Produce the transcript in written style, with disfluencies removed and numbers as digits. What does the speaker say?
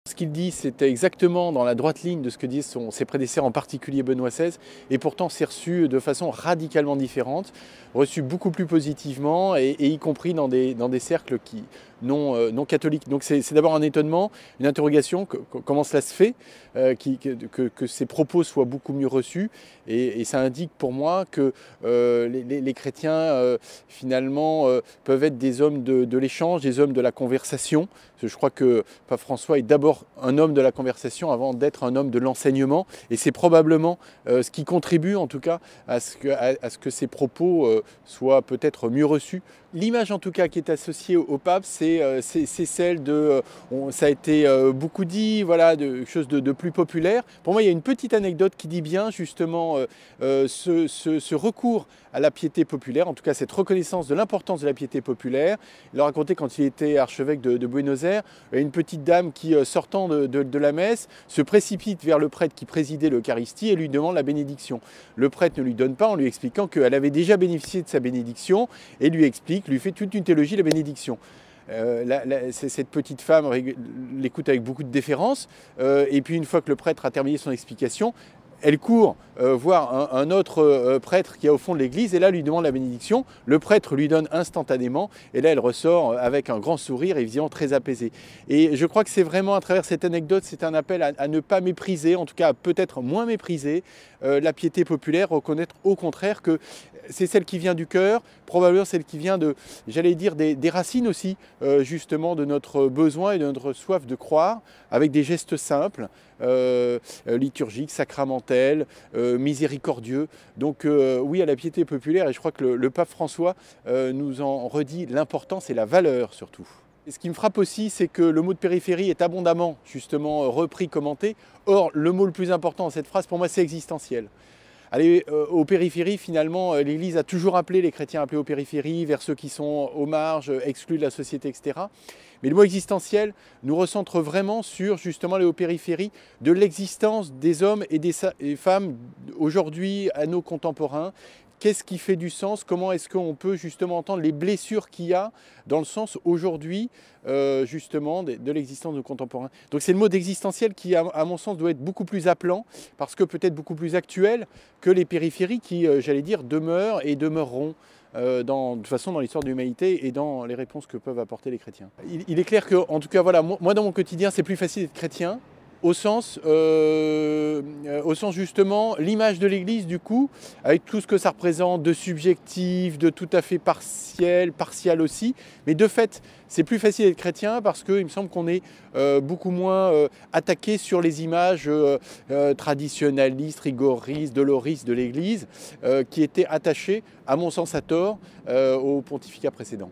Ce qu'il dit, c'était exactement dans la droite ligne de ce que disent ses prédécesseurs, en particulier Benoît XVI, et pourtant c'est reçu de façon radicalement différente, reçu beaucoup plus positivement, et y compris dans des cercles non catholiques. Donc c'est d'abord un étonnement, une interrogation, comment cela se fait que ces propos soient beaucoup mieux reçus, et ça indique pour moi que les chrétiens finalement peuvent être des hommes de l'échange, des hommes de la conversation. Je crois que Pape François est d'abord un homme de la conversation avant d'être un homme de l'enseignement, et c'est probablement ce qui contribue en tout cas à ce que ces propos soient peut-être mieux reçus. L'image en tout cas qui est associée au pape, c'est celle de, ça a été beaucoup dit, voilà, de quelque chose de plus populaire. Pour moi, il y a une petite anecdote qui dit bien justement ce recours à la piété populaire, en tout cas cette reconnaissance de l'importance de la piété populaire. Il a raconté quand il était archevêque de Buenos Aires, une petite dame qui, sortant de la messe, se précipite vers le prêtre qui présidait l'Eucharistie et lui demande la bénédiction. Le prêtre ne lui donne pas en lui expliquant qu'elle avait déjà bénéficié de sa bénédiction, et lui fait toute une théologie de la bénédiction. Cette petite femme l'écoute avec beaucoup de déférence, et puis une fois que le prêtre a terminé son explication, elle court voir un autre prêtre qui est au fond de l'église, et là lui demande la bénédiction. Le prêtre lui donne instantanément, et là elle ressort avec un grand sourire et visiblement très apaisée. Et je crois que c'est vraiment à travers cette anecdote, c'est un appel à ne pas mépriser, en tout cas peut-être moins mépriser la piété populaire, reconnaître au contraire que c'est celle qui vient du cœur, probablement celle qui vient j'allais dire, des racines aussi, justement, de notre besoin et de notre soif de croire, avec des gestes simples, liturgiques, sacramentels, miséricordieux. Donc oui, à la piété populaire, et je crois que le pape François nous en redit l'importance et la valeur surtout. Et ce qui me frappe aussi, c'est que le mot de périphérie est abondamment justement repris, commenté. Or, le mot le plus important dans cette phrase, pour moi, c'est existentiel. Aller aux périphéries, finalement, l'Église a toujours appelé les chrétiens à appeler aux périphéries, vers ceux qui sont aux marges, exclus de la société, etc. Mais le mot existentiel nous recentre vraiment sur, justement, les périphéries de l'existence des hommes et des femmes aujourd'hui à nos contemporains. Qu'est-ce qui fait du sens? Comment est-ce qu'on peut justement entendre les blessures qu'il y a dans le sens aujourd'hui justement de l'existence de nos contemporains? Donc c'est le mot d'existentiel qui, à mon sens, doit être beaucoup plus appelant, parce que peut-être beaucoup plus actuel que les périphéries qui, j'allais dire, demeurent et demeureront de toute façon dans l'histoire de l'humanité et dans les réponses que peuvent apporter les chrétiens. Il est clair que, en tout cas, voilà, moi dans mon quotidien, c'est plus facile d'être chrétien, au sens justement, l'image de l'Église du coup, avec tout ce que ça représente de subjectif, de tout à fait partial aussi, mais de fait, c'est plus facile d'être chrétien parce qu'il me semble qu'on est beaucoup moins attaqué sur les images traditionnalistes, rigoristes, doloristes de l'Église, qui étaient attachées, à mon sens à tort, au pontificat précédent.